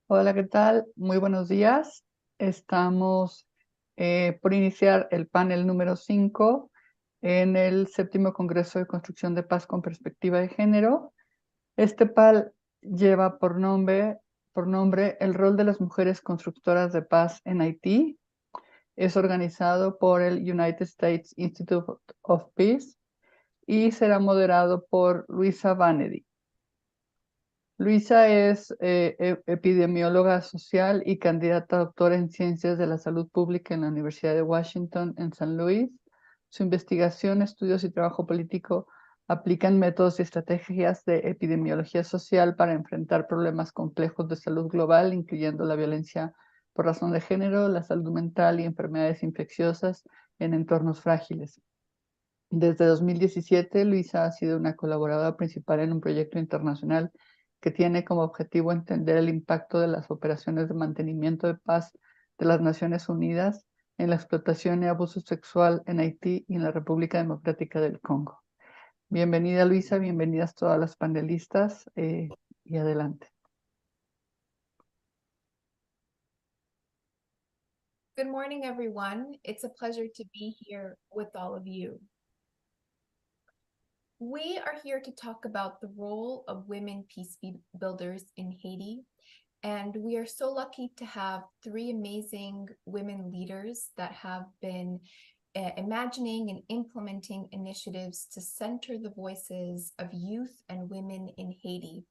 Hola, ¿qué tal? Muy buenos días. Estamos por iniciar el panel número 5 en el séptimo Congreso de Construcción de Paz con Perspectiva de Género. Este PAL lleva por nombre El rol de las mujeres constructoras de paz en Haití. Es organizado por el United States Institute of Peace y será moderado por Luisa Vanedy. Luisa es epidemióloga social y candidata a doctora en Ciencias de la Salud Pública en la Universidad de Washington en San Luis. Su investigación, estudios y trabajo político aplican métodos y estrategias de epidemiología social para enfrentar problemas complejos de salud global, incluyendo la violencia por razón de género, la salud mental y enfermedades infecciosas en entornos frágiles. Desde 2017, Luisa ha sido una colaboradora principal en un proyecto internacional que tiene como objetivo entender el impacto de las operaciones de mantenimiento de paz de las Naciones Unidas en la explotación y abuso sexual en Haití y en la República Democrática del Congo. Bienvenida, Luisa, bienvenidas todas las panelistas y adelante. Good morning, everyone. It's a pleasure to be here with all of you. We are here to talk about the role of women peace builders in Haiti. And we are so lucky to have three amazing women leaders that have been imagining and implementing initiatives to center the voices of youth and women in Haiti.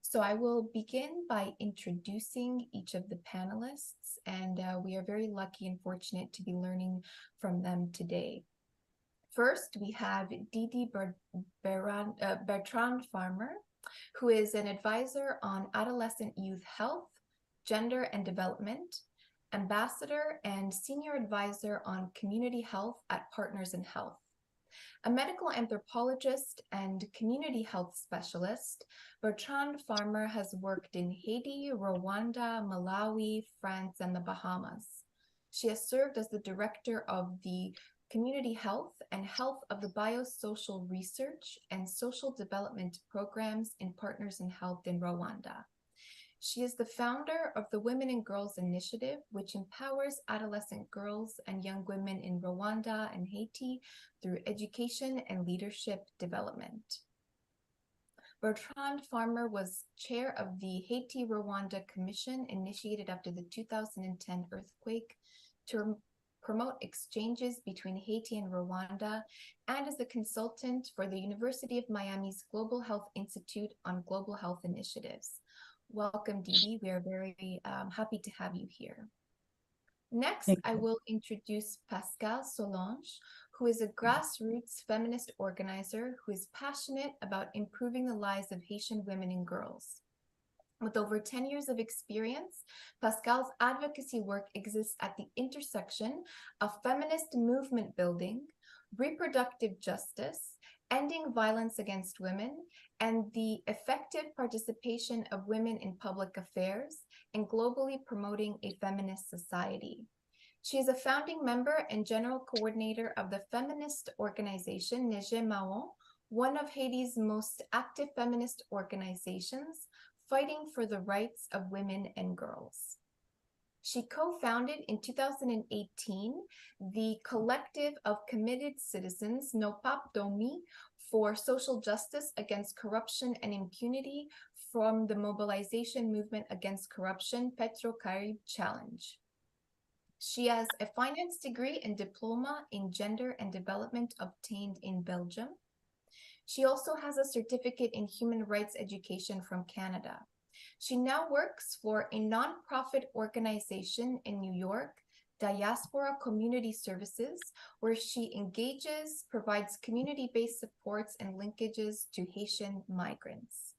So I will begin by introducing each of the panelists, and we are very lucky and fortunate to be learning from them today. First, we have Didi Bertrand Farmer, who is an advisor on adolescent youth health, gender and development, ambassador and senior advisor on community health at Partners in Health. A medical anthropologist and community health specialist, Bertrand Farmer has worked in Haiti, Rwanda, Malawi, France, and the Bahamas. She has served as the director of the Community Health and Health of the Biosocial Research and Social Development Programs in Partners in Health in Rwanda. She is the founder of the Women and Girls Initiative, which empowers adolescent girls and young women in Rwanda and Haiti through education and leadership development. Bertrand Farmer was chair of the Haiti-Rwanda Commission initiated after the 2010 earthquake to promote exchanges between Haiti and Rwanda, and is a consultant for the University of Miami's Global Health Institute on Global Health Initiatives. Welcome, Didi. We are very happy to have you here. Next, I will introduce Pascal Solange, who is a grassroots feminist organizer who is passionate about improving the lives of Haitian women and girls. With over 10 years of experience, Pascal's advocacy work exists at the intersection of feminist movement building, reproductive justice, ending violence against women, and the effective participation of women in public affairs, and globally promoting a feminist society. She is a founding member and general coordinator of the feminist organization Neige Mahon, one of Haiti's most active feminist organizations, fighting for the rights of women and girls. She co-founded in 2018 the collective of committed citizens No Pap Domi for social justice against corruption and impunity from the mobilization movement against corruption Petro-Carib Challenge. She has a finance degree and diploma in gender and development obtained in Belgium. She also has a certificate in human rights education from Canada. She now works for a nonprofit organization in New York, Diaspora Community Services, where she engages, provides community-based supports and linkages to Haitian migrants.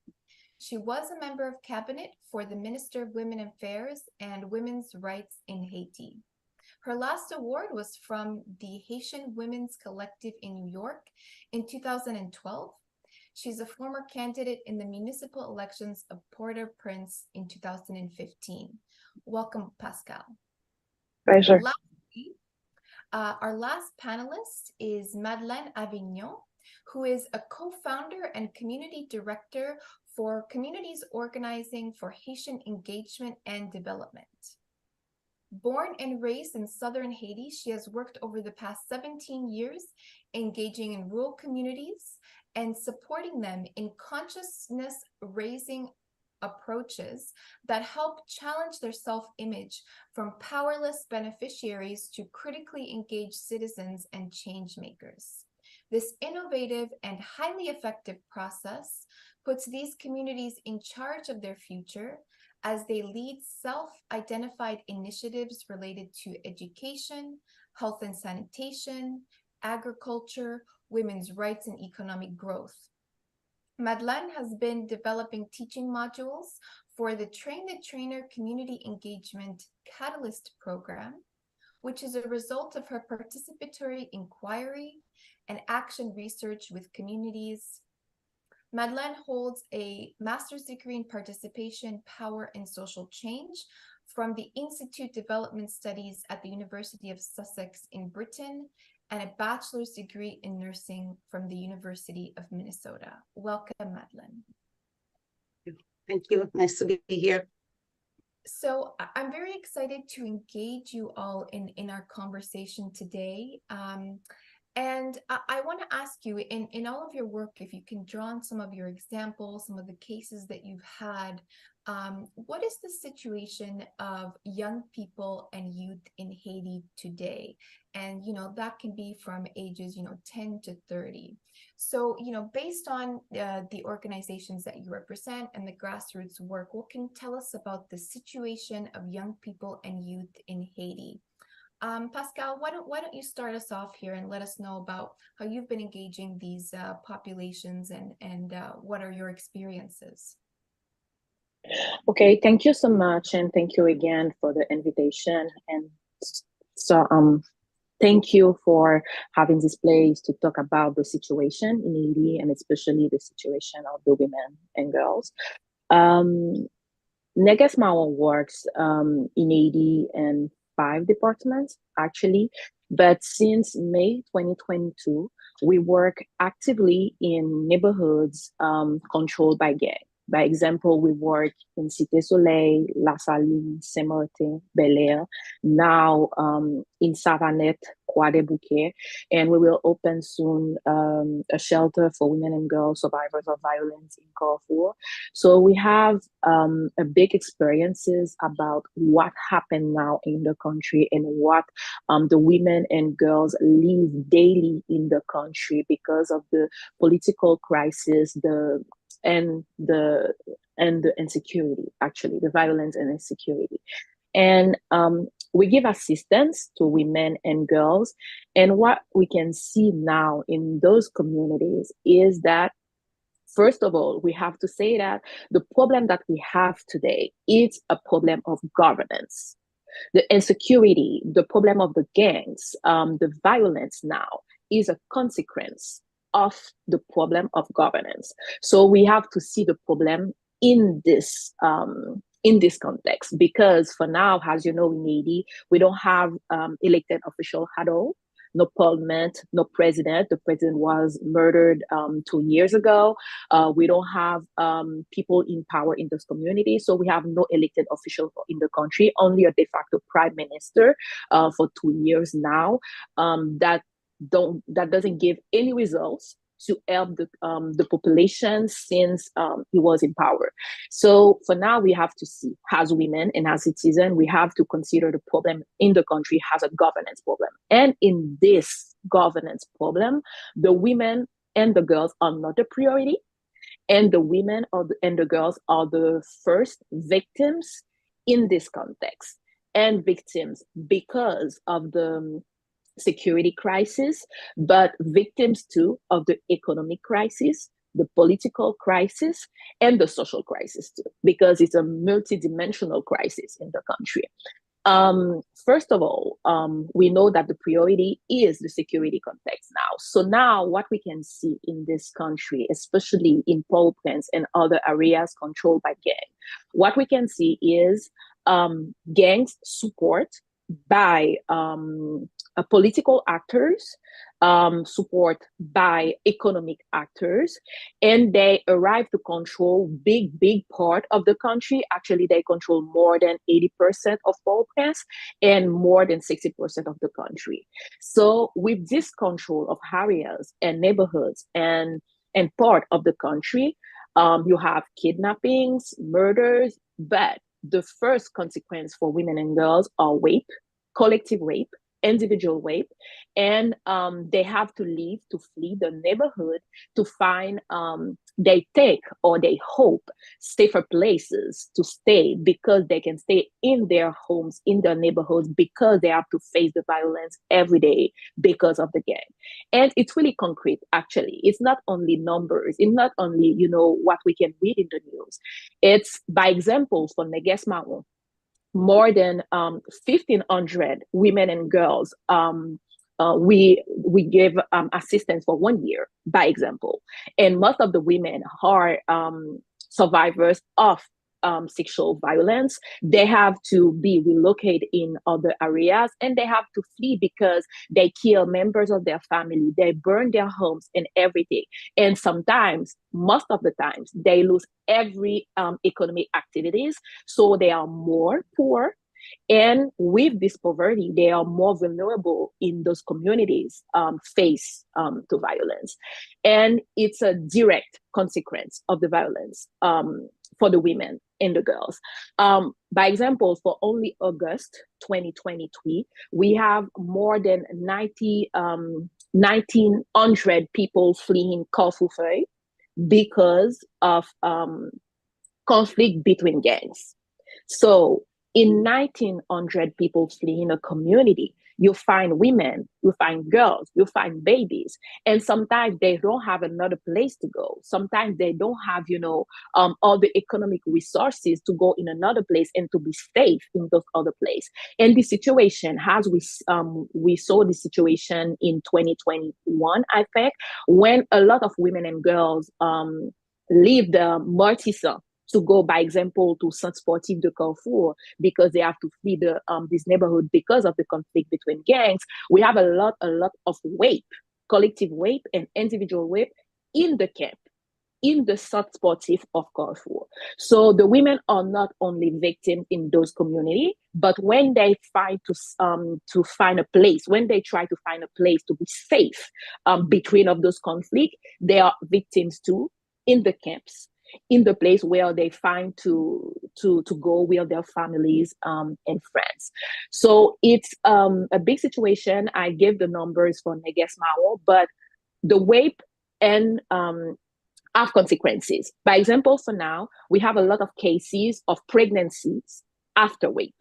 She was a member of cabinet for the Minister of Women Affairs and Women's Rights in Haiti. Her last award was from the Haitian Women's Collective in New York in 2012. She's a former candidate in the municipal elections of Port-au-Prince in 2015. Welcome, Pascal. Pleasure. Lastly, our last panelist is Madeleine Avignon, who is a co-founder and community director for communities organizing for Haitian engagement and development. Born and raised in southern Haiti, she has worked over the past 17 years engaging in rural communities and supporting them in consciousness-raising approaches that help challenge their self-image from powerless beneficiaries to critically engaged citizens and change makers. This innovative and highly effective process puts these communities in charge of their future as they lead self-identified initiatives related to education, health and sanitation, agriculture, women's rights, and economic growth. Madeleine has been developing teaching modules for the Train the Trainer Community Engagement Catalyst program, which is a result of her participatory inquiry and action research with communities. Madeleine holds a master's degree in participation, power, and social change from the Institute Development Studies at the University of Sussex in Britain, and a bachelor's degree in nursing from the University of Minnesota. Welcome, Madeleine. Thank you. Nice to be here. So I'm very excited to engage you all in our conversation today. And I want to ask you, in all of your work, if you can draw on some of your examples, some of the cases that you've had, what is the situation of young people and youth in Haiti today? And, that can be from ages, 10 to 30. So, based on the organizations that you represent and the grassroots work, what can you tell us about the situation of young people and youth in Haiti? Pascal, why don't you start us off here and let us know about how you've been engaging these populations and what are your experiences? Okay, thank you so much, and thank you again for the invitation. And so, thank you for having this place to talk about the situation in Haiti, and especially the situation of the women and girls. Neges Mawa works in Haiti and 5 departments, actually. But since May 2022, we work actively in neighborhoods controlled by gang. By example, we work in Cité Soleil, La Saline, Saint-Martin, Bel Air, now in Savannette, Croix des Bouquets, and we will open soon a shelter for women and girls survivors of violence in Carrefour. So we have a big experiences about what happened now in the country and what the women and girls live daily in the country because of the political crisis, and the insecurity, actually, the violence and insecurity. And we give assistance to women and girls. And what we can see now in those communities is that, first of all, we have to say that the problem that we have today is a problem of governance. The insecurity, the problem of the gangs, the violence now is a consequence of the problem of governance. So we have to see the problem in this context, because for now, as you know, in Haiti, we don't have elected official at all, no parliament, no president. The president was murdered 2 years ago. We don't have people in power in this community. So we have no elected official in the country, only a de facto prime minister for 2 years now. That doesn't give any results to help the population since he was in power. So for now, we have to see, as women and as citizens, we have to consider the problem in the country as a governance problem. And in this governance problem, the women and the girls are not a priority, and the women and the girls are the first victims in this context, and victims because of the security crisis, but victims too of the economic crisis, the political crisis, and the social crisis too, because it's a multidimensional crisis in the country. First of all, we know that the priority is the security context now. So now what we can see in this country, especially in Port-au-Prince and other areas controlled by gangs, what we can see is gangs support by political actors, support by economic actors, and they arrive to control big part of the country. Actually, they control more than 80% of Port-au-Prince and more than 60% of the country. So with this control of areas and neighborhoods and part of the country, you have kidnappings, murders, but the first consequence for women and girls are rape, collective rape, individual rape, and they have to leave, to flee the neighborhood to find, they take or they hope, safer places to stay because they can stay in their homes, in their neighborhoods, because they have to face the violence every day because of the gang. And it's really concrete, actually. It's not only numbers, it's not only, what we can read in the news. It's by examples for Neges Marron. More than 1,500 women and girls we gave assistance for 1 year, by example. And most of the women are survivors of sexual violence. They have to be relocated in other areas, and they have to flee because they kill members of their family. They burn their homes and everything. And sometimes, most of the times, they lose every economic activities. So they are more poor. And with this poverty, they are more vulnerable in those communities face to violence. And it's a direct consequence of the violence for the women and the girls. By example, for only August 2023, we have more than 1,900 people fleeing Carrefour because of conflict between gangs. So in 1,900 people fleeing a community, you find women, you find girls, you find babies, and sometimes they don't have another place to go. Sometimes they don't have, all the economic resources to go in another place and to be safe in those other places. And the situation, as we saw the situation in 2021, I think, when a lot of women and girls leave the Martissa to go, by example, to Centre Sportif de Carrefour because they have to flee this neighborhood because of the conflict between gangs. We have a lot of rape, collective rape and individual rape in the camp, in the Centre Sportif of Carrefour. So the women are not only victims in those communities, but when they find to find a place, when they try to find a place to be safe between of those conflicts, they are victims too in the camps, in the place where they find to go with their families and friends. So it's a big situation. I gave the numbers for Neges Marron, but the rape and have consequences. By example, for now, we have a lot of cases of pregnancies after rape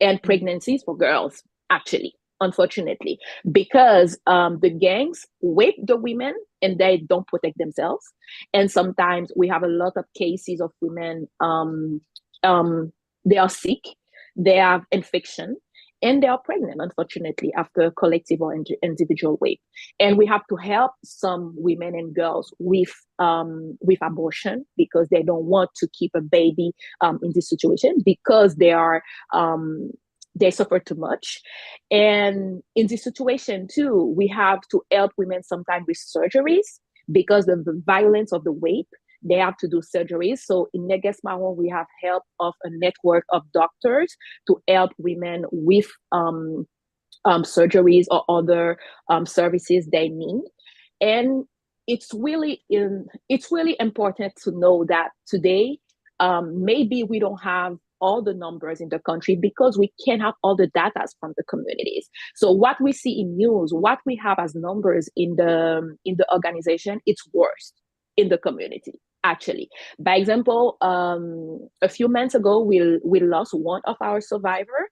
and pregnancies for girls, actually, unfortunately, because the gangs rape the women and they don't protect themselves. And sometimes we have a lot of cases of women, they are sick, they have infection, and they are pregnant, unfortunately, after collective or individual rape. And we have to help some women and girls with abortion because they don't want to keep a baby in this situation because they are they suffer too much. And in this situation too, we have to help women sometimes with surgeries because of the violence of the rape. They have to do surgeries. So in Neges Marron, we have help of a network of doctors to help women with surgeries or other services they need. And it's really important to know that today, maybe we don't have all the numbers in the country because we can't have all the data from the communities. So what we see in news, what we have as numbers in the organization, it's worse in the community, actually. By example, a few months ago, we lost one of our survivors.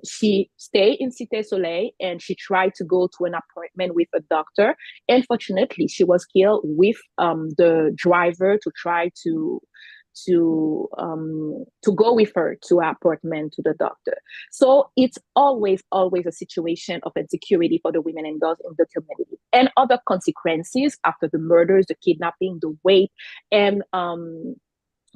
She stayed in Cité Soleil and she tried to go to an appointment with a doctor. Unfortunately, she was killed with the driver to try to go with her to her appointment to the doctor. So it's always a situation of insecurity for the women and girls in the community. And other consequences after the murders, the kidnapping, the rape, and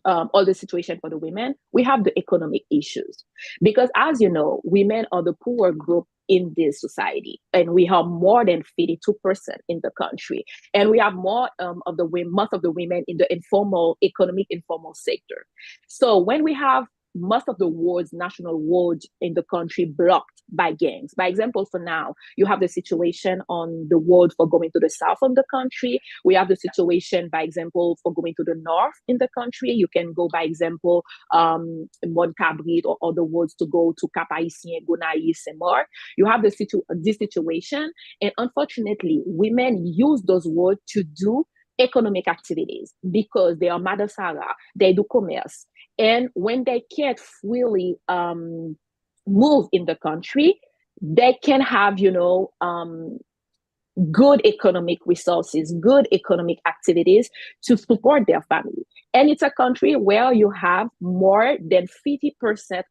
all the situation for the women, we have the economic issues. Because as you know, women are the poor group in this society, and we have more than 52% in the country. And we have more most of the women in the informal sector. So when we have most of the wards, national wards in the country blocked by gangs. By example, for now, you have the situation on the ward for going to the south of the country. We have the situation, by example, for going to the north in the country. You can go, by example, Montcabrit or other wards to go to Cap-Haïtien, Gonaïves, and more. You have this situation, and unfortunately, women use those wards to do economic activities because they are Madasara, they do commerce. And when they can't freely move in the country, they can have, good economic resources, good economic activities to support their family. And it's a country where you have more than 50%,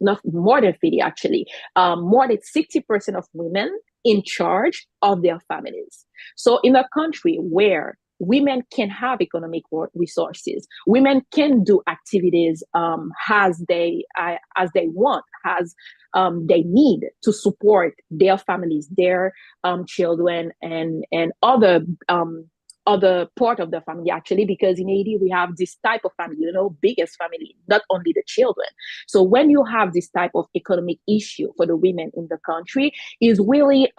not more than 50 actually, more than 60% of women in charge of their families. So in a country where women can have economic resources, women can do activities as they want, as they need to support their families, their children, and other part of the family, actually, because in Haiti we have this type of family, biggest family, not only the children. So when you have this type of economic issue for the women in the country, is really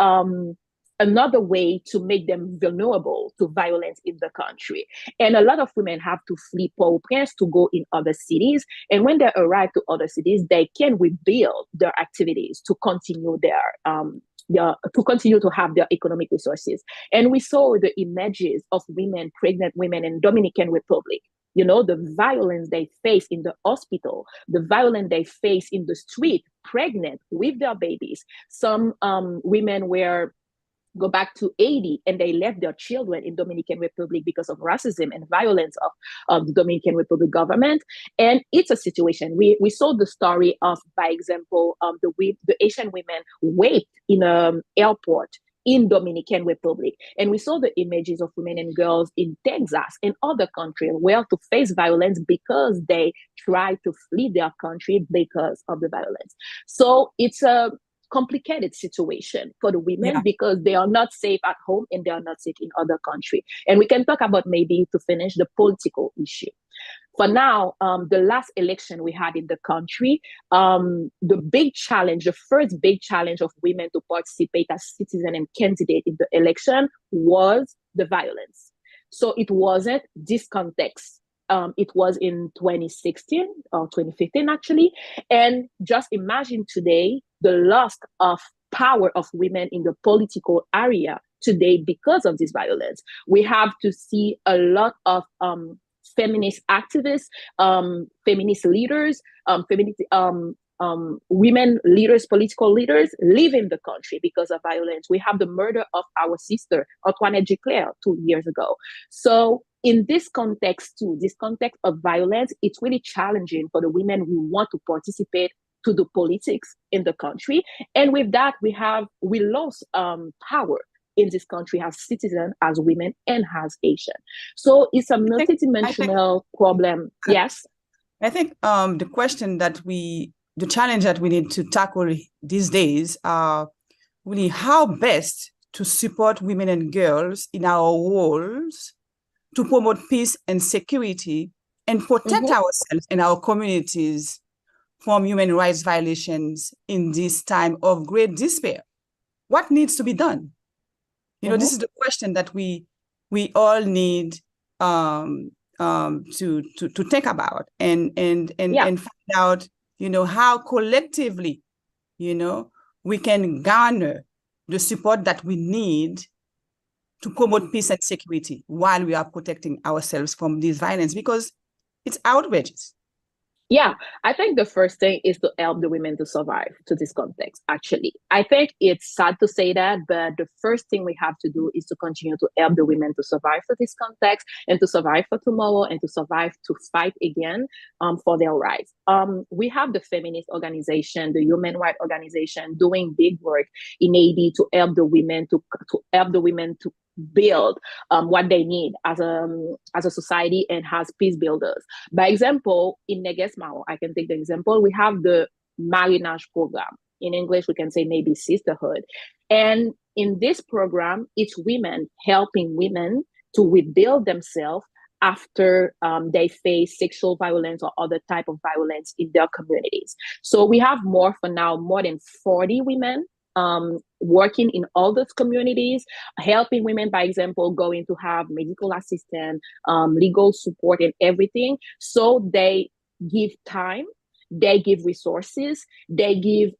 another way to make them vulnerable to violence in the country. And a lot of women have to flee Port-au-Prince to go in other cities. And when they arrive to other cities, they can rebuild their activities to continue to continue to have their economic resources. And we saw the images of women, pregnant women in Dominican Republic. The violence they face in the hospital, the violence they face in the street, pregnant with their babies. Some women go back to Haiti and they left their children in Dominican Republic because of racism and violence of the Dominican Republic government. And it's a situation. We saw the story of, by example, the Asian women raped in an airport in Dominican Republic. And we saw the images of women and girls in Texas and other countries where to face violence because they tried to flee their country because of the violence. So it's a complicated situation for the women because they are not safe at home and they are not safe in other countries. And we can talk about, maybe to finish, the political issue. For now, the last election we had in the country, the first big challenge of women to participate as citizen and candidate in the election was the violence. So it wasn't this context. It was in 2016 or 2015, actually. And just imagine today the loss of power of women in the political area today because of this violence. We have to see a lot of feminist activists, feminist leaders, women leaders, political leaders leaving the country because of violence. We have the murder of our sister, Antoinette Duclair, 2 years ago. So in this context too, this context of violence, it's really challenging for the women who want to participate to the politics in the country. And with that, we lost power in this country as citizens, as women, and as Asian. So it's a multidimensional problem. Yes. I think the challenge that we need to tackle these days are really how best to support women and girls in our roles to promote peace and security and protect ourselves and our communities from human rights violations in this time of great despair. What needs to be done? This is the question that we all need to think about and find out, how collectively, we can garner the support that we need to promote peace and security while we are protecting ourselves from this violence, because it's outrageous. Yeah, I think the first thing is to help the women to survive to this context, actually. I think it's sad to say that, but the first thing we have to do is to continue to help the women to survive for this context and to survive for tomorrow and to survive to fight again for their rights. We have the feminist organization, the human rights organization doing big work in Haiti to help the women to build what they need as a society and as peace builders. By example, in Negesmao, I can take the example, we have the Marinage program. In English, we can say maybe sisterhood. And in this program, it's women helping women to rebuild themselves after they face sexual violence or other type of violence in their communities. So we have more than 40 women working in all those communities, helping women, by example, going to have medical assistance, legal support and everything. So they give time, they give resources, they give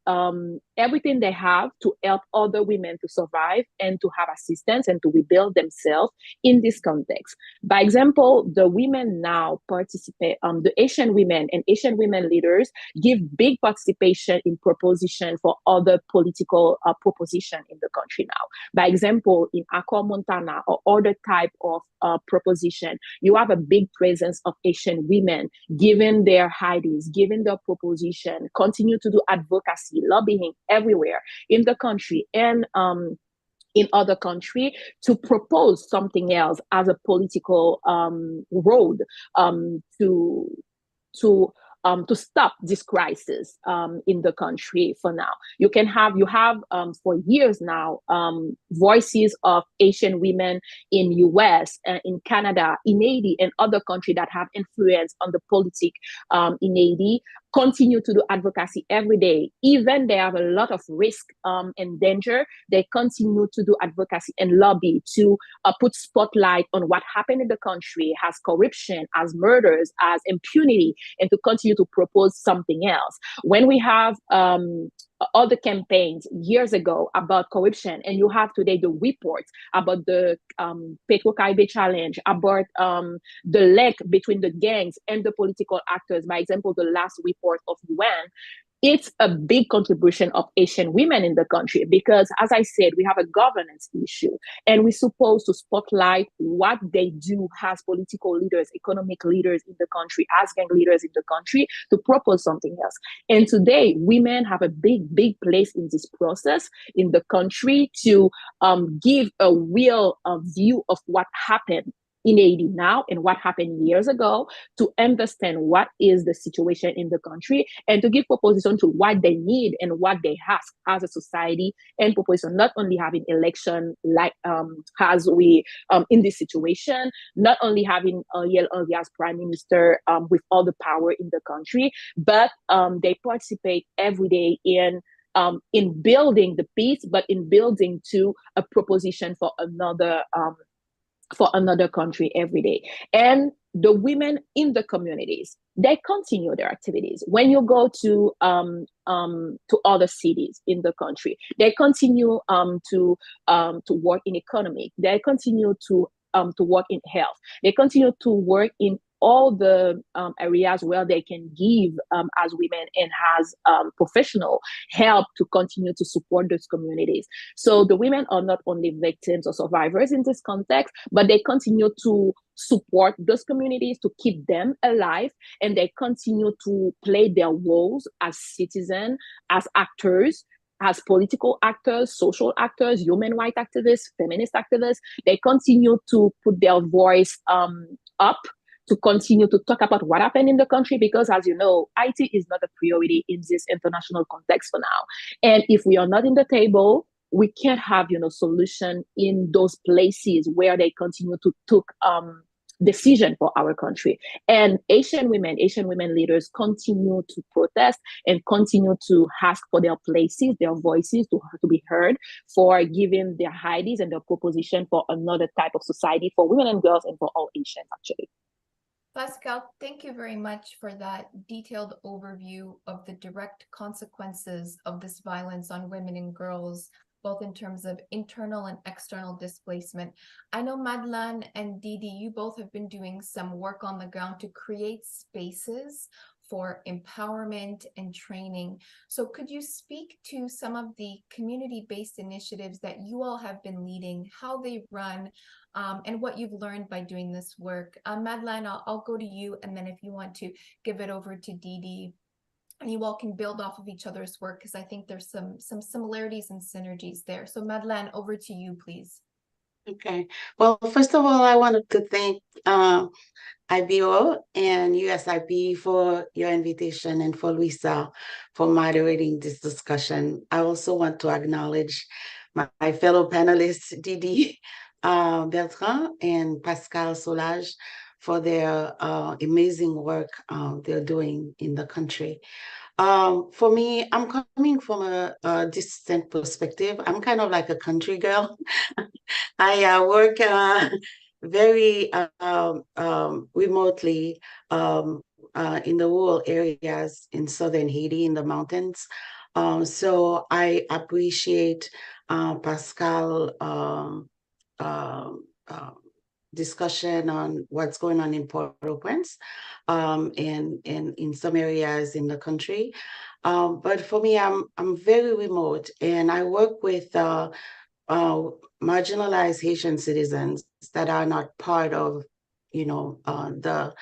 everything they have to help other women to survive and to have assistance and to rebuild themselves in this context. By example, the women now participate, the Asian women and Asian women leaders give big participation in proposition for other political proposition in the country now. By example, in Accor Montana or other type of proposition, you have a big presence of Asian women giving their ideas, giving their proposition, continue to do advocacy, lobbying everywhere in the country and in other country to propose something else as a political road to stop this crisis in the country for now. You have for years now voices of Asian women in US, in Canada, in Haiti, and other countries that have influence on the politics in Haiti continue to do advocacy every day. Even they have a lot of risk and danger, they continue to do advocacy and lobby to put spotlight on what happened in the country, as corruption, as murders, as impunity, and to continue to propose something else. When we have all the campaigns years ago about corruption, and you have today the reports about the Petro-Caribe challenge, about the link between the gangs and the political actors. By example, the last report of UN, it's a big contribution of Asian women in the country because, as I said, we have a governance issue and we're supposed to spotlight what they do as political leaders, economic leaders in the country, as gang leaders in the country to propose something else. And today, women have a big place in this process in the country to give a real view of what happened in Haiti now and what happened years ago, to understand what is the situation in the country and to give proposition to what they need and what they ask as a society, and proposition not only having election like as we in this situation, not only having Ariel Henry as prime minister with all the power in the country, but they participate every day in building the peace, but in building to a proposition for another country every day. And the women in the communities, they continue their activities. When you go to other cities in the country, they continue to work in economy. They continue to work in health. They continue to work in all the areas where they can give as women and as professional help to continue to support those communities. So the women are not only victims or survivors in this context, but they continue to support those communities to keep them alive, and they continue to play their roles as citizens, as actors, as political actors, social actors, human rights activists, feminist activists. They continue to put their voice up to continue to talk about what happened in the country, because as you know, Haiti is not a priority in this international context for now. And if we are not in the table, we can't have, solution in those places where they continue to take decision for our country. And Asian women leaders continue to protest and continue to ask for their places, their voices to be heard, for giving their ideas and their proposition for another type of society for women and girls and for all Asians, actually. Pascal, thank you very much for that detailed overview of the direct consequences of this violence on women and girls, both in terms of internal and external displacement. I know Madeleine and Didi, you both have been doing some work on the ground to create spaces for empowerment and training. So could you speak to some of the community-based initiatives that you all have been leading, how they run, and what you've learned by doing this work? Madeleine, I'll go to you, and then if you want to give it over to Didi, and you all can build off of each other's work, because I think there's some similarities and synergies there. So Madeleine, over to you, please. Okay. Well, first of all, I wanted to thank IBO and USIP for your invitation and for Luisa for moderating this discussion. I also want to acknowledge my fellow panelists, Didi Bertrand and Pascal Solage, for their amazing work they're doing in the country. For me, I'm coming from a distant perspective. I'm kind of like a country girl. I work very remotely in the rural areas in southern Haiti in the mountains. So I appreciate Pascal um, uh, discussion on what's going on in Port-au-Prince and in some areas in the country. But for me, I'm very remote, and I work with marginalized Haitian citizens that are not part of, the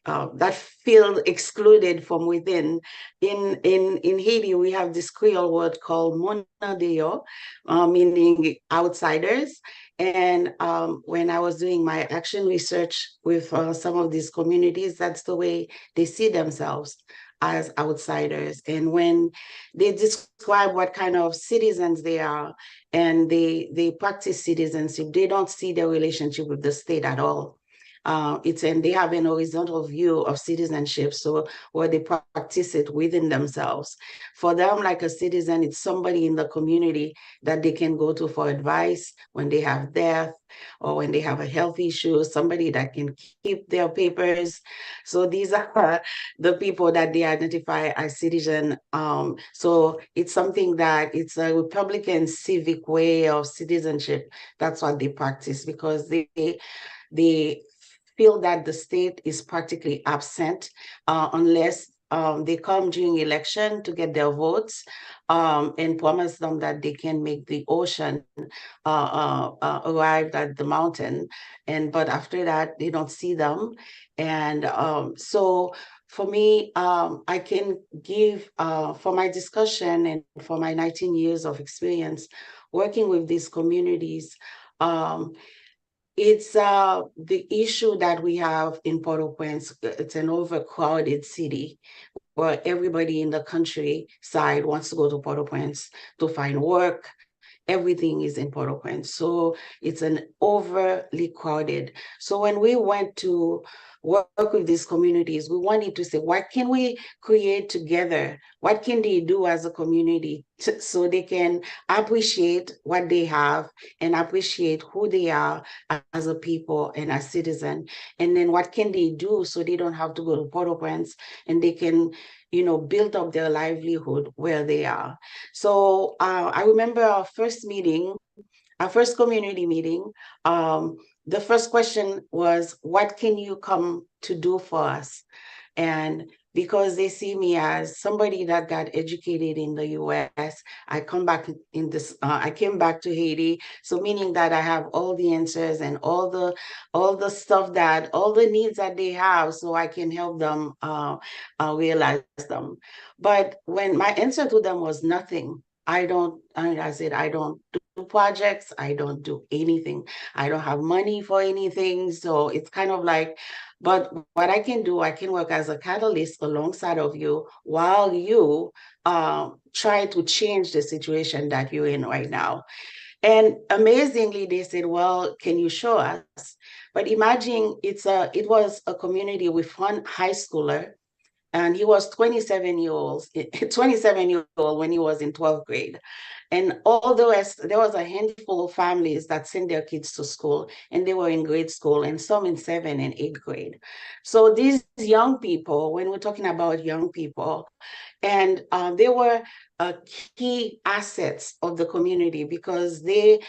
that feel excluded from within. In Haiti, we have this Creole word called monadeo, meaning outsiders. And when I was doing my action research with some of these communities, that's the way they see themselves, as outsiders. And when they describe what kind of citizens they are and they practice citizenship, they don't see their relationship with the state at all. And they have an horizontal view of citizenship, so where they practice it within themselves. For them, like a citizen, it's somebody in the community that they can go to for advice when they have death or when they have a health issue, somebody that can keep their papers. So these are the people that they identify as citizen. So it's something that it's a Republican civic way of citizenship. That's what they practice, because they feel that the state is practically absent unless they come during election to get their votes and promise them that they can make the ocean arrive at the mountain. But after that, they don't see them. And so for me, I can give for my discussion and for my 19 years of experience working with these communities, it's the issue that we have in Port-au-Prince. It's an overcrowded city where everybody in the countryside wants to go to Port-au-Prince to find work. Everything is in Port-au-Prince. So it's an overly crowded. So when we went to work with these communities, we wanted to say, what can we create together? What can they do as a community so they can appreciate what they have and appreciate who they are as a people and as citizens? And then what can they do so they don't have to go to Port-au-Prince and they can, build up their livelihood where they are? So I remember our first community meeting. The first question was, what can you come to do for us? And because they see me as somebody that got educated in the US, I came back to Haiti. So meaning that I have all the answers and all the stuff all the needs that they have, so I can help them realize them. But when my answer to them was nothing, I said, I don't do projects. I don't do anything. I don't have money for anything. So it's kind of like, but what I can do, I can work as a catalyst alongside of you while you try to change the situation that you're in right now. And amazingly, they said, well, can you show us? But imagine it was a community with one high schooler, and he was 27 years old when he was in 12th grade. And all the rest, there was a handful of families that sent their kids to school, and they were in grade school, and some in 7th and 8th grade. So these young people, when we're talking about young people, and they were key assets of the community, because we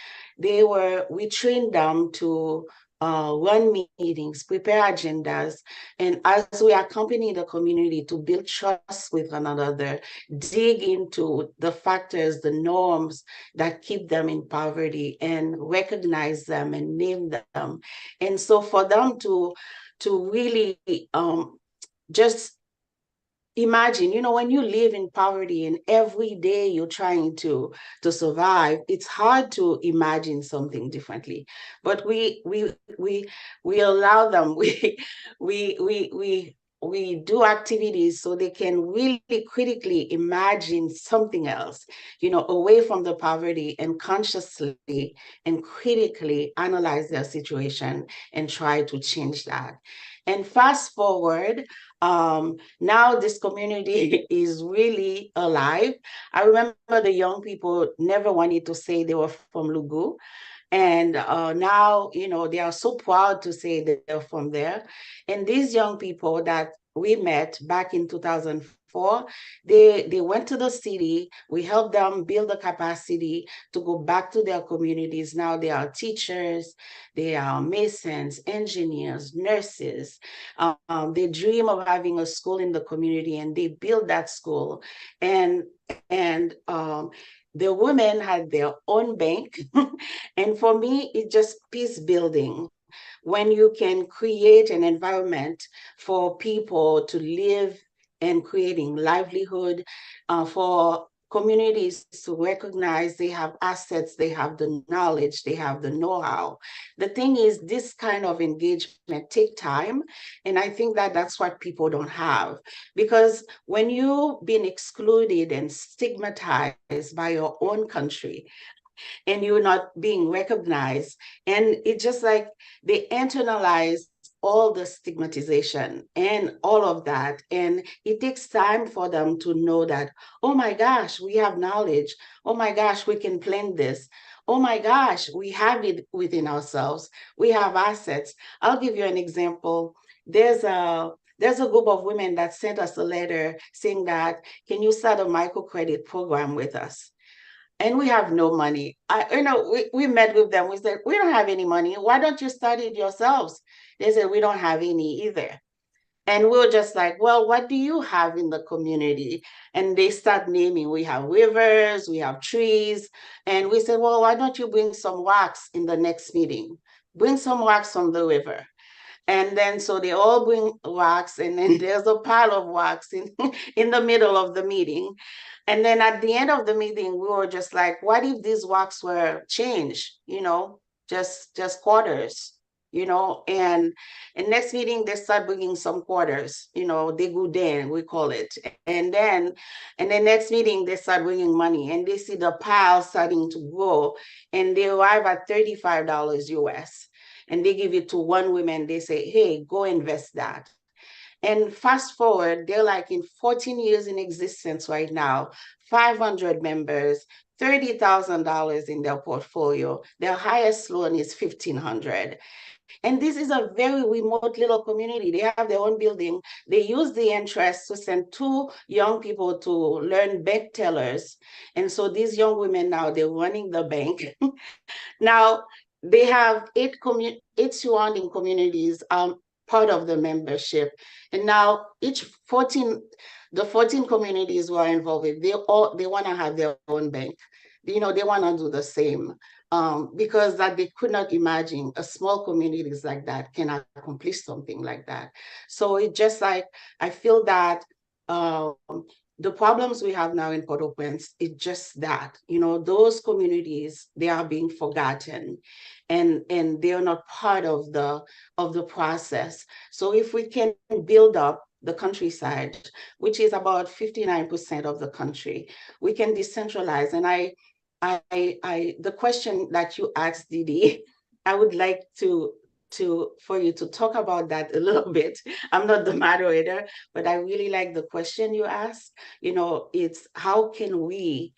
trained them to run meetings, prepare agendas, and as we accompany the community to build trust with one another, dig into the factors, the norms that keep them in poverty, and recognize them and name them. And so for them to really just imagine, when you live in poverty and every day you're trying to survive, it's hard to imagine something differently. But we allow them, we do activities so they can really critically imagine something else, away from the poverty, and consciously and critically analyze their situation and try to change that. And fast forward, now this community is really alive. I remember the young people never wanted to say they were from Lugu. And now, they are so proud to say that they're from there. And these young people that we met back in 2004, they went to the city. We helped them build the capacity to go back to their communities. Now they are teachers, they are masons, engineers, nurses. They dream of having a school in the community, and they build that school. And the women had their own bank. And for me, it's just peace building. When you can create an environment for people to live and creating livelihood, for communities to recognize they have assets, they have the knowledge, they have the know-how. The thing is, this kind of engagement take time. And I think that that's what people don't have. Because when you've been excluded and stigmatized by your own country, and you're not being recognized, and it's just like they internalize all the stigmatization and all of that. And it takes time for them to know that, oh my gosh, we have knowledge. Oh my gosh, we can plan this. Oh my gosh, we have it within ourselves. We have assets. I'll give you an example. There's a group of women that sent us a letter saying that, can you start a microcredit program with us? And we have no money. We met with them. We said, we don't have any money. Why don't you start it yourselves? They said, we don't have any either. And we were just like, well, what do you have in the community? And they start naming, we have rivers, we have trees. And we said, well, why don't you bring some rocks in the next meeting? Bring some rocks from the river. And then so they all bring rocks, and then there's a pile of rocks in the middle of the meeting. And then at the end of the meeting, we were just like, what if these rocks were changed, just quarters, and next meeting, they start bringing some quarters, they go down, we call it. And then next meeting, they start bringing money, and they see the pile starting to grow, and they arrive at $35 US. And they give it to one woman, they say, hey, go invest that. And fast forward, they're like in 14 years in existence right now, 500 members, $30,000 in their portfolio. Their highest loan is $1,500. And this is a very remote little community. They have their own building. They use the interest to send 2 young people to learn bank tellers. And so these young women now, they're running the bank. Now, they have 8 surrounding communities part of the membership. And now the 14 communities who are involved, they want to have their own bank. They want to do the same, because that they could not imagine a small communities like that can accomplish something like that. So it's just like, I feel that the problems we have now in Port-au-Prince is just that, those communities, they are being forgotten, and they are not part of the process. So if we can build up the countryside, which is about 59% of the country, we can decentralize. And the question that you asked, Didi, I would like for you to talk about that a little bit. I'm not the moderator, but I really like the question you asked. It's how can we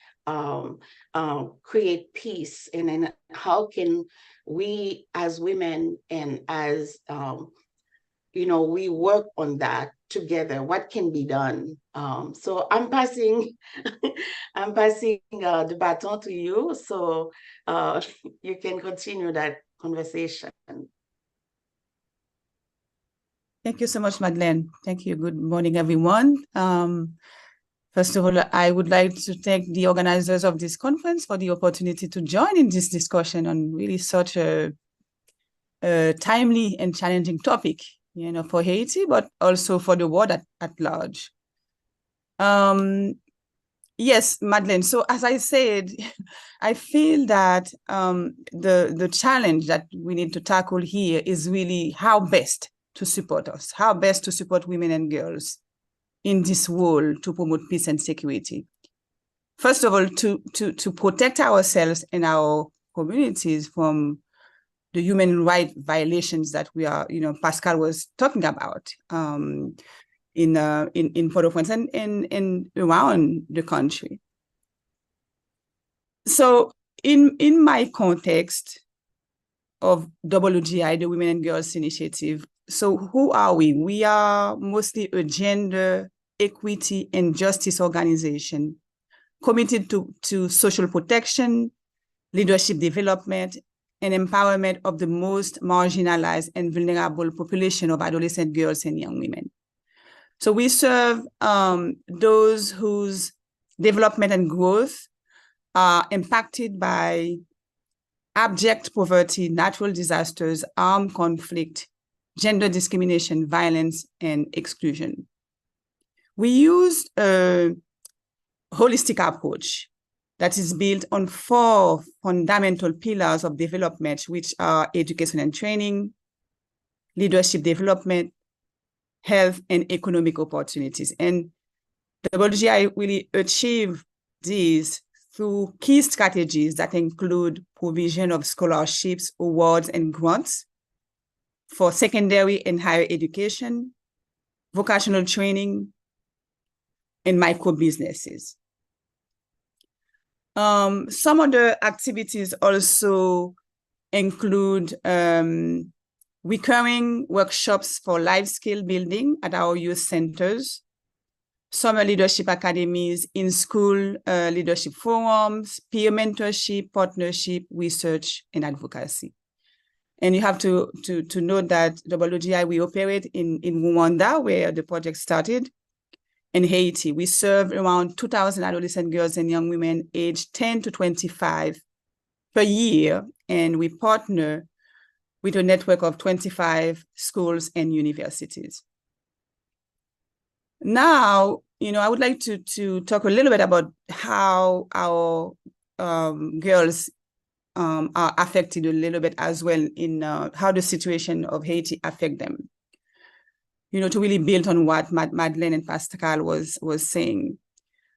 create peace, and then how can we as women and as we work on that together? What can be done? So I'm passing the baton to you, so you can continue that conversation. Thank you so much, Madeleine. Thank you. Good morning, everyone. First of all, I would like to thank the organizers of this conference for the opportunity to join in this discussion on really such a timely and challenging topic, for Haiti, but also for the world at large. Yes, Madeleine. So as I said, I feel that the challenge that we need to tackle here is really how best to support us, how best to support women and girls in this world to promote peace and security. First of all, to protect ourselves and our communities from the human rights violations that we are, Pascal was talking about in Port-au-Prince and around the country. So in my context of WGI, the Women and Girls Initiative, so who are we? We are mostly a gender, equity, and justice organization committed to social protection, leadership development, and empowerment of the most marginalized and vulnerable population of adolescent girls and young women. So we serve those whose development and growth are impacted by abject poverty, natural disasters, armed conflict, gender discrimination, violence, and exclusion. We use a holistic approach that is built on 4 fundamental pillars of development, which are education and training, leadership development, health, and economic opportunities. And the WGI really achieve these through key strategies that include provision of scholarships, awards, and grants for secondary and higher education, vocational training, and micro businesses. Some other activities also include recurring workshops for life skill building at our youth centers, summer leadership academies, in-school leadership forums, peer mentorship, partnership, research, and advocacy. And you have to note that WGI, we operate in Rwanda, where the project started, in Haiti. We serve around 2,000 adolescent girls and young women aged 10 to 25 per year, and we partner with a network of 25 schools and universities. Now, I would like to talk a little bit about how our girls are affected a little bit as well in how the situation of Haiti affect them. To really build on what Madeleine and Pascal was saying.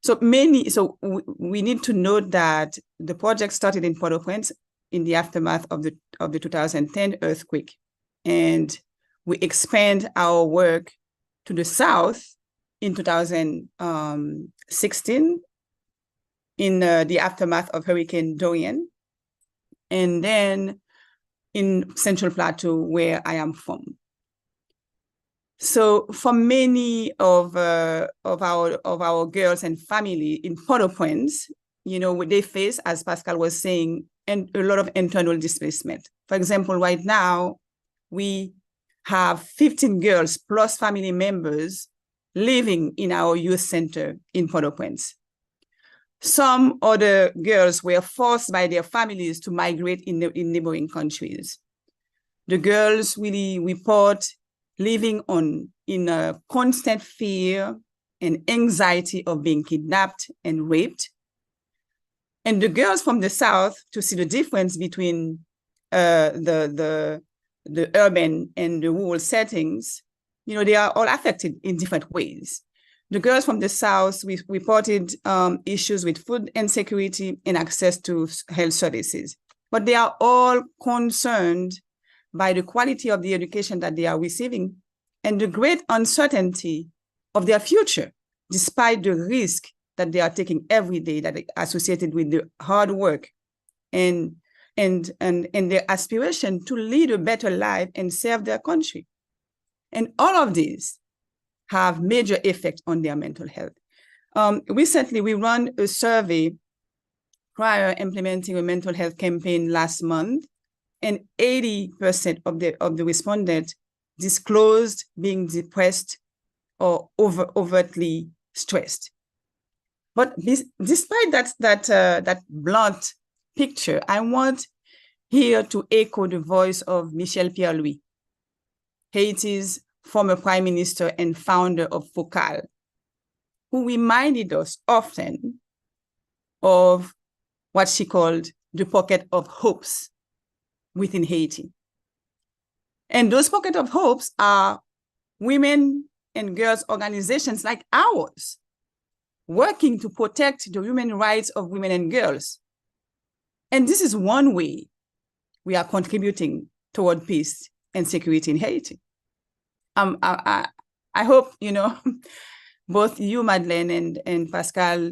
So we need to note that the project started in Port-au-Prince in the aftermath of the 2010 earthquake, and we expand our work to the south in 2016 in the aftermath of Hurricane Dorian, and then in Central Plateau, where I am from. So for many of our girls and family in Port-au-Prince, they face, as Pascal was saying, and a lot of internal displacement. For example, right now, we have 15 girls plus family members living in our youth center in Port-au-Prince. Some other girls were forced by their families to migrate in neighboring countries. The girls really report living in a constant fear and anxiety of being kidnapped and raped. And the girls from the South, to see the difference between the urban and the rural settings, they are all affected in different ways. The girls from the South, we reported issues with food insecurity and access to health services. But they are all concerned by the quality of the education that they are receiving and the great uncertainty of their future, despite the risk that they are taking every day that is associated with the hard work and their aspiration to lead a better life and serve their country. And all of these have major effect on their mental health. Recently, we ran a survey prior implementing a mental health campaign last month, and 80% of the respondents disclosed being depressed or overtly stressed. But despite that blunt picture, I want here to echo the voice of Michel Pierre-Louis, Haiti's former prime minister and founder of FOCAL. who reminded us often of what she called the pocket of hopes within Haiti. And those pocket of hopes are women and girls organizations like ours, working to protect the human rights of women and girls. And this is one way we are contributing toward peace and security in Haiti. I hope, both you, Madeleine, and Pascal,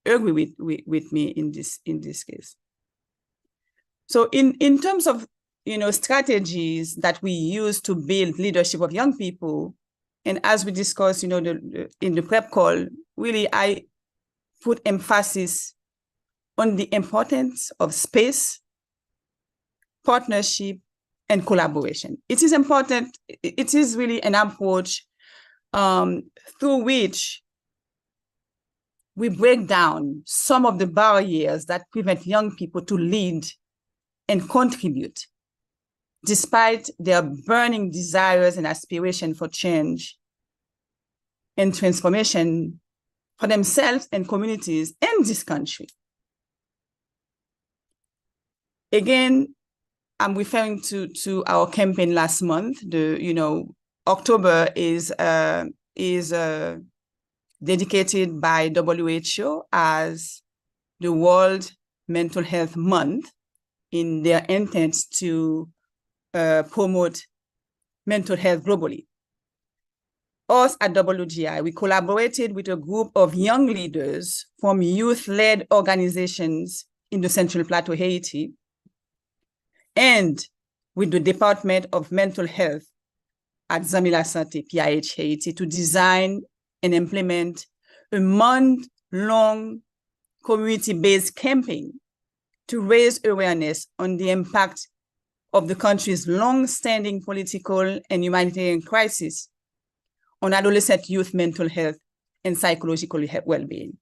agree with me in this case. So in terms of, strategies that we use to build leadership of young people, and as we discussed, in the prep call, really, I put emphasis on the importance of space, partnership, and collaboration. It is important. It is really an approach through which we break down some of the barriers that prevent young people to lead and contribute, despite their burning desires and aspiration for change and transformation for themselves and communities and this country. Again, I'm referring to our campaign last month. October is dedicated by WHO as the World Mental Health Month in their intent to promote mental health globally. Us at WGI, we collaborated with a group of young leaders from youth-led organizations in the Central Plateau, Haiti, and with the Department of Mental Health at Zamila Santé, PIH Haiti, to design and implement a month-long community-based campaign to raise awareness on the impact of the country's long-standing political and humanitarian crisis on adolescent youth mental health and psychological well-being.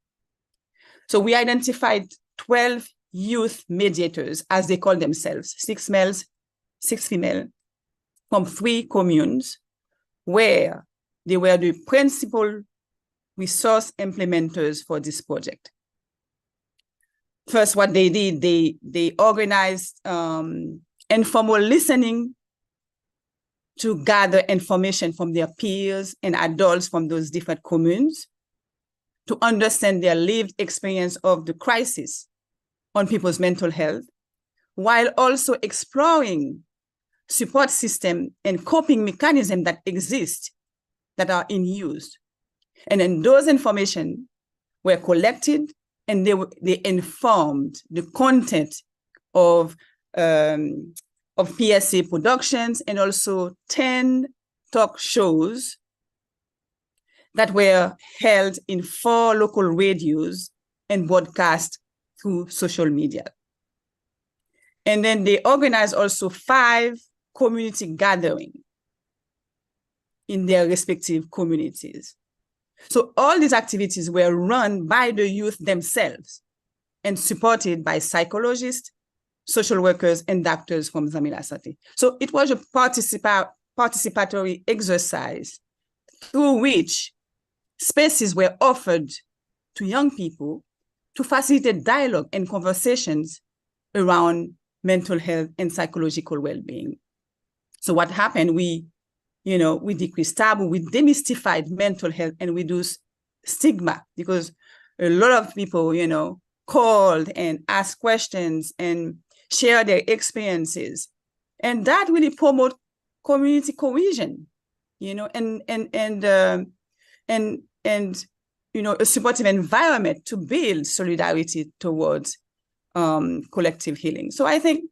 So we identified 12 youth mediators, as they call themselves, 6 males, 6 female, from 3 communes, where they were the principal resource implementers for this project. First, what they did, they organized informal listening to gather information from their peers and adults from those different communes to understand their lived experience of the crisis on people's mental health, while also exploring support system and coping mechanisms that exist that are in use. And then those information were collected and they informed the content of PSA productions and also 10 talk shows that were held in 4 local radios and broadcast through social media. And then they organized also 5 community gatherings in their respective communities. So all these activities were run by the youth themselves and supported by psychologists, social workers, and doctors from Zamila Santé. So it was a participatory exercise through which spaces were offered to young people to facilitate dialogue and conversations around mental health and psychological well-being. So what happened, we decreased taboo, we demystified mental health and reduced stigma, because a lot of people, called and asked questions and share their experiences. And that really promote community cohesion, a supportive environment to build solidarity towards collective healing. So I think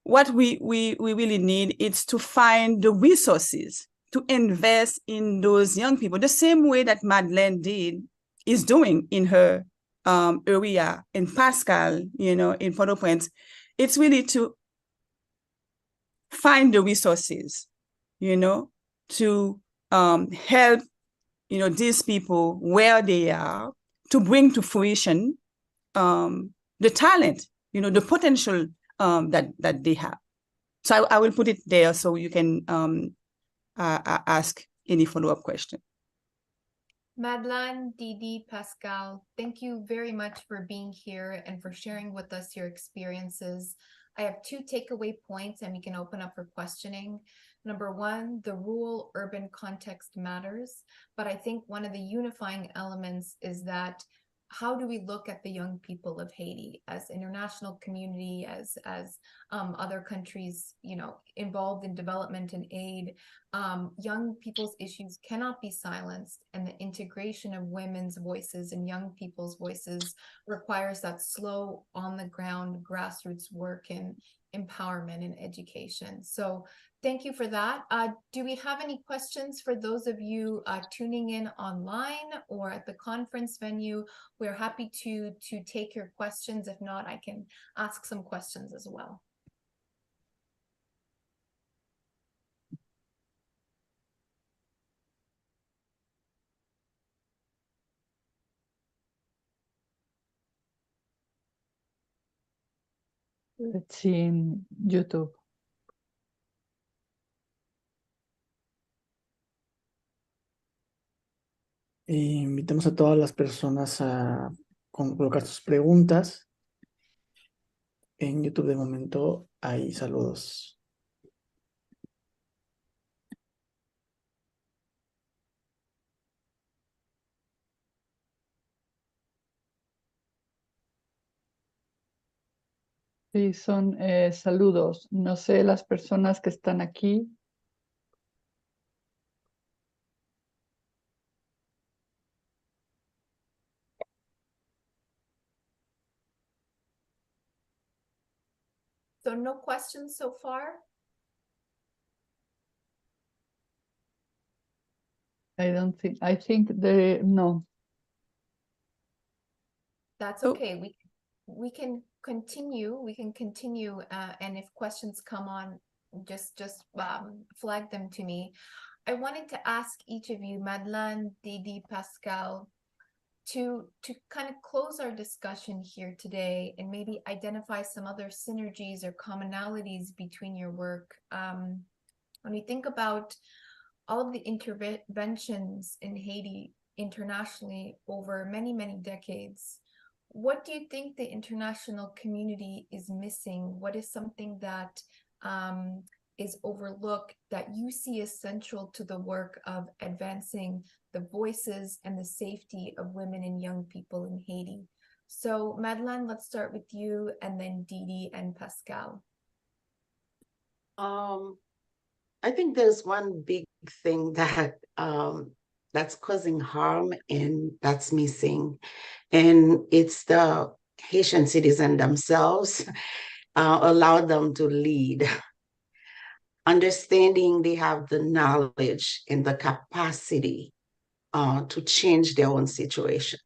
what we really need is to find the resources to invest in those young people, the same way that Madeleine is doing in her area, in Pascal, in Port-au-Prince. It's really to find the resources, to help, these people where they are, to bring to fruition the talent, the potential that they have. So I will put it there so you can ask any follow-up question. Madeleine, Didi, Pascal, thank you very much for being here and for sharing with us your experiences. I have two takeaway points and we can open up for questioning. Number one, the rural-urban context matters, but I think one of the unifying elements is that how do we look at the young people of Haiti as international community, as other countries, you know, involved in development and aid? Young people's issues cannot be silenced, and the integration of women's voices and young people's voices requires that slow, on-the-ground grassroots work and empowerment and education. So thank you for that. Do we have any questions for those of you tuning in online or at the conference venue? We're happy to take your questions. If not, I can ask some questions as well. Let's see in YouTube. Invitamos a todas las personas a colocar sus preguntas. En YouTube de momento hay saludos. Sí, son saludos. No sé, las personas que están aquí. So no questions so far? I think no. That's Oh. okay. We can continue. And if questions come on, just flag them to me. I wanted to ask each of you, Madeleine, Didi, Pascal, to kind of close our discussion here today and maybe identify some other synergies or commonalities between your work. When we think about all of the interventions in Haiti internationally over many, many decades, what do you think the international community is missing? What is something that is overlooked that you see essential to the work of advancing the voices and the safety of women and young people in Haiti? So Madeleine, let's start with you, and then Didi and Pascal. I think there's one big thing that that's causing harm and that's missing, and it's the Haitian citizen themselves. Allow them to lead, understanding they have the knowledge and the capacity to change their own situation.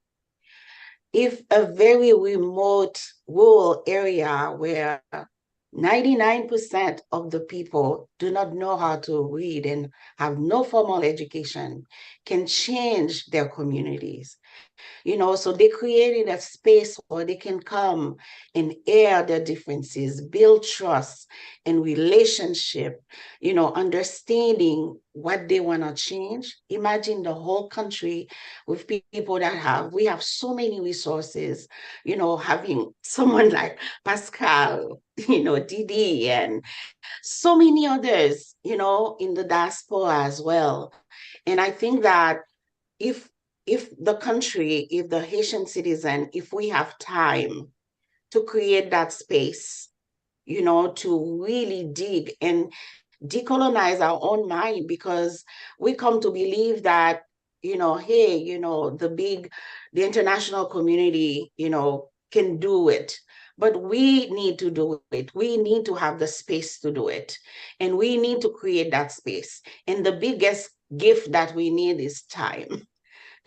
If a very remote rural area where 99% of the people do not know how to read and have no formal education can change their communities. You know, so they created a space where they can come and air their differences, build trust and relationship, you know, understanding what they want to change. Imagine the whole country with people that we have so many resources, you know, having someone like Pascal, you know, Didi, and so many others, you know, in the diaspora as well. And I think that if the country, if the Haitian citizen, if we have time to create that space, you know, to really dig and decolonize our own mind, because we come to believe that, you know, hey, you know, the international community, you know, can do it. But we need to do it. We need to have the space to do it. And we need to create that space. And the biggest gift that we need is time.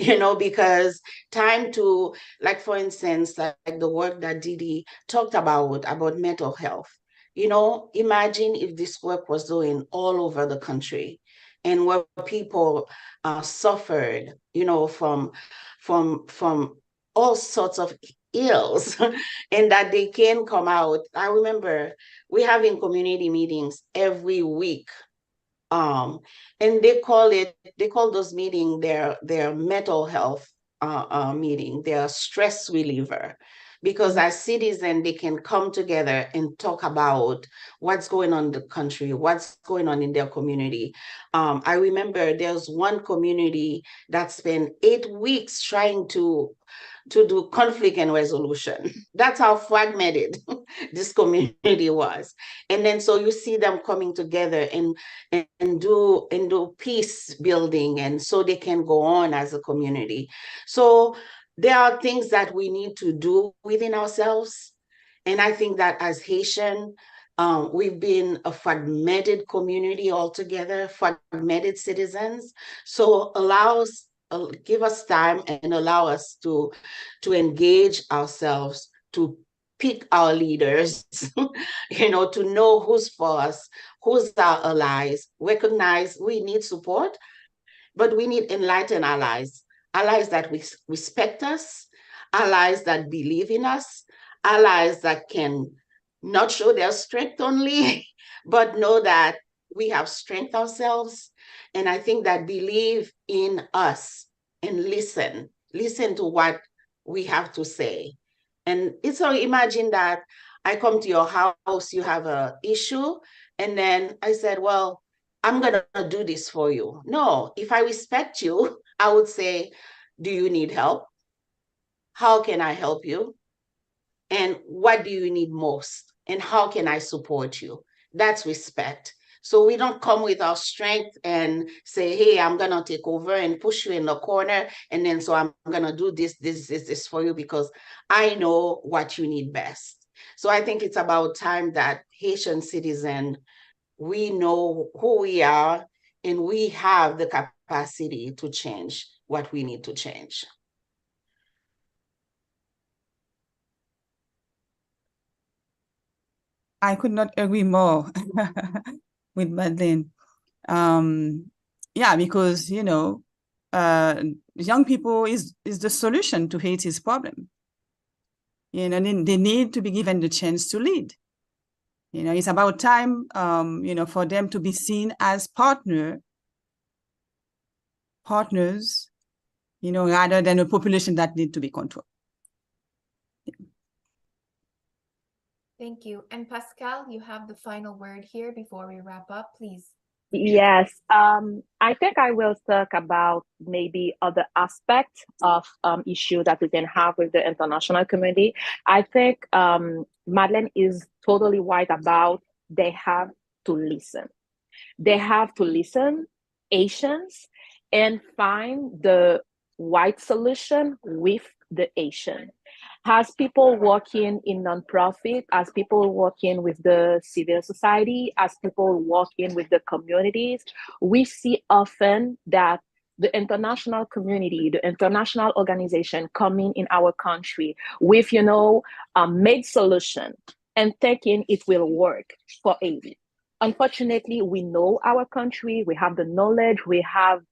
You know, because time to, like, for instance, like the work that Didi talked about mental health. You know, imagine if this work was doing all over the country and where people suffered, you know, from all sorts of ills and that they can come out. I remember we having community meetings every week And they call those meetings their mental health meeting, their stress reliever. Because as citizens, they can come together and talk about what's going on in the country, what's going on in their community. I remember there's one community that spent 8 weeks trying to do conflict and resolution. That's how fragmented this community was. And then so you see them coming together and do peace building, and so they can go on as a community. So there are things that we need to do within ourselves. And I think that as Haitian, we've been a fragmented community altogether, fragmented citizens. So give us time and allow us to engage ourselves, to pick our leaders, to know who's for us, who's our allies, recognize we need support, but we need enlightened allies, allies that respect us, allies that believe in us, allies that can not show their strength only, but know that we have strength ourselves. And I think that believe in us and listen to what we have to say. And it's so imagine that I come to your house, you have an issue, and then I said, well, I'm going to do this for you. No, if I respect you, I would say, do you need help? How can I help you? And what do you need most? And how can I support you? That's respect. So we don't come with our strength and say, hey, I'm going to take over and push you in the corner. And then so I'm going to do this for you because I know what you need best. So I think it's about time that Haitian citizens, we know who we are and we have the capacity to change what we need to change. I could not agree more with Madeleine. Yeah, because, young people is the solution to Haiti's problem. They need to be given the chance to lead. It's about time, for them to be seen as partners, rather than a population that need to be controlled. Thank you. And Pascal, you have the final word here before we wrap up, please. Yes, I think I will talk about maybe other aspects of issue that we can have with the international community. I think Madeleine is totally right about they have to listen. They have to listen, Asians, and find the right solution with the Asian. As people working in nonprofit, as people working with the civil society, as people working with the communities, we see often that the international community, the international organization coming in our country with, made solution and thinking it will work for Haiti. Unfortunately, we know our country, we have the knowledge, we have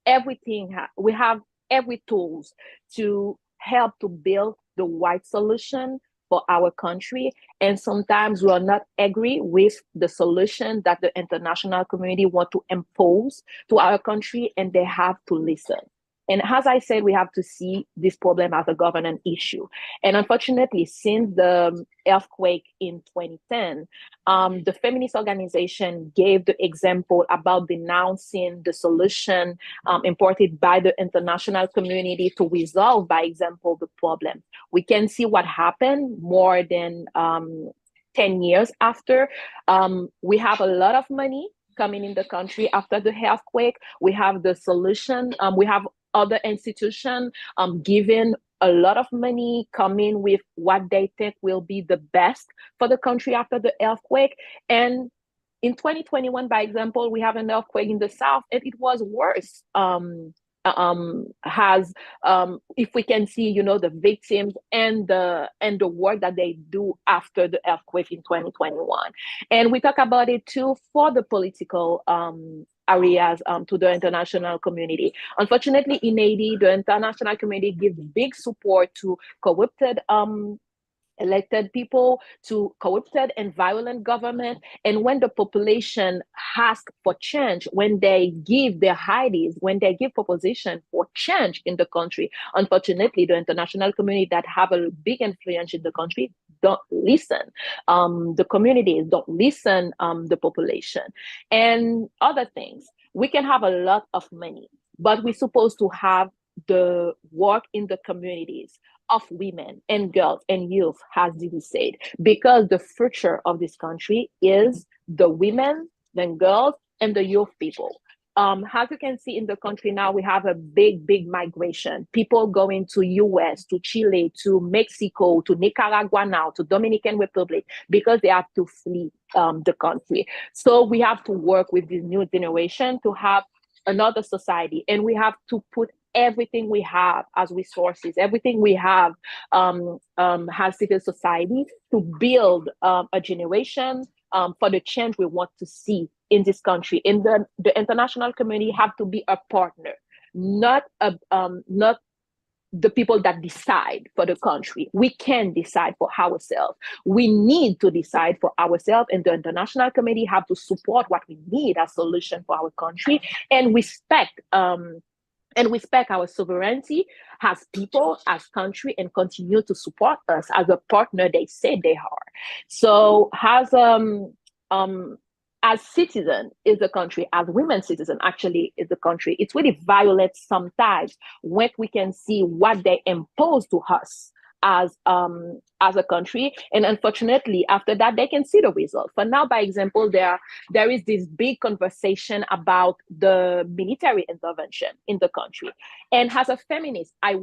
everything, we have every tools to help to build the right solution for our country. And sometimes we are not agree with the solution that the international community want to impose to our country, and they have to listen. And as I said, we have to see this problem as a governance issue. And unfortunately, since the earthquake in 2010, the feminist organization gave the example about denouncing the solution imported by the international community to resolve, by example, the problem. We can see what happened more than 10 years after. We have a lot of money coming in the country after the earthquake. We have the solution. We have other institutions giving a lot of money, coming with what they think will be the best for the country after the earthquake. And in 2021, by example, we have an earthquake in the south, and it was worse. If we can see, the victims and the work that they do after the earthquake in 2021. And we talk about it too for the political areas to the international community. Unfortunately, in Haiti, the international community gives big support to corrupted elected people to corrupted and violent government. And when the population asks for change, when they give their ideas, when they give proposition for change in the country, unfortunately, the international community that have a big influence in the country don't listen. The communities don't listen, the population, and other things. We can have a lot of money, but we're supposed to have the work in the communities of women and girls and youth, as Didi said, because the future of this country is the women, then girls, and the youth people. As you can see in the country now, we have a big migration. People going to US, to Chile, to Mexico, to Nicaragua now, to Dominican Republic, because they have to flee the country. So we have to work with this new generation to have another society, and we have to put everything we have as resources, everything we have as civil society to build a generation for the change we want to see in this country. And the international community have to be a partner, not the people that decide for the country. We can decide for ourselves. We need to decide for ourselves, and the international community have to support what we need as solution for our country, and respect our sovereignty as people, as country, and continue to support us as a partner they say they are. So as citizen is the country, as women citizen actually is the country, it's really violent sometimes when we can see what they impose to us as a country, and unfortunately after that they can see the result. For now, by example, there is this big conversation about the military intervention in the country, and as a feminist, I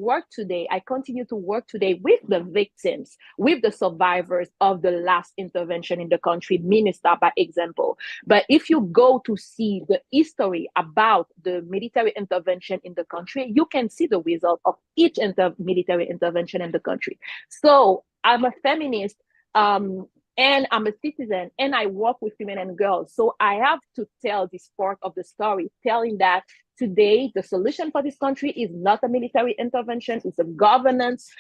continue to work today with the victims, with the survivors of the last intervention in the country, Minister by example. But if you go to see the history about the military intervention in the country, you can see the result of each military intervention in the country. So I'm a feminist, and I'm a citizen, and I work with women and girls. So I have to tell this part of the story, telling that today the solution for this country is not a military intervention, it's a governance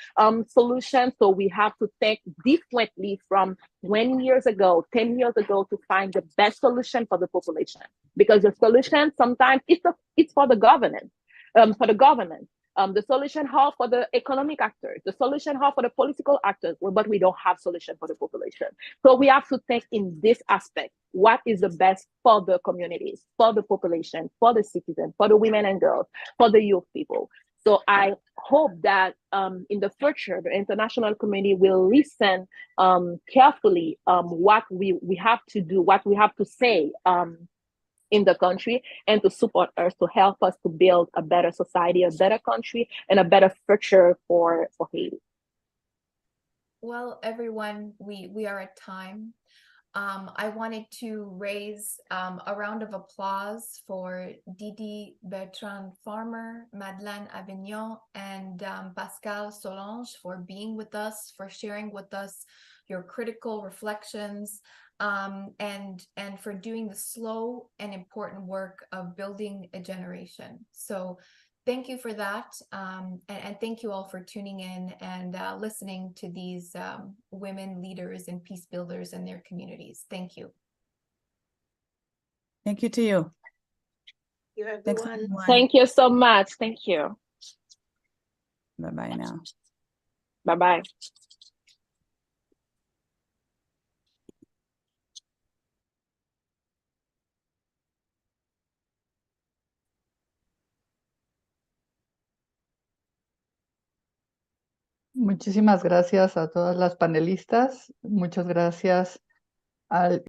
solution. So we have to think differently from 20 years ago, 10 years ago, to find the best solution for the population. Because the solution sometimes it's for the government, the solution how for the economic actors, the solution how for the political actors, but we don't have solution for the population. So we have to think in this aspect, what is the best for the communities, for the population, for the citizens, for the women and girls, for the youth people. So I hope that in the future, the international community will listen carefully what we have to do, what we have to say in the country, and to support us, to help us to build a better society, a better country, and a better future for Haiti. Well, everyone, we are at time. I wanted to raise a round of applause for Didi Bertrand Farmer, Madeleine Avignon, and Pascal Solange for being with us, for sharing with us your critical reflections, and for doing the slow and important work of building a generation. So thank you for that, and thank you all for tuning in and listening to these women leaders and peace builders in their communities. Thank you. Thank you to you. Thanks, everyone. Thank you so much. Thank you. Bye-bye now. Bye-bye. Muchísimas gracias a todas las panelistas. Muchas gracias al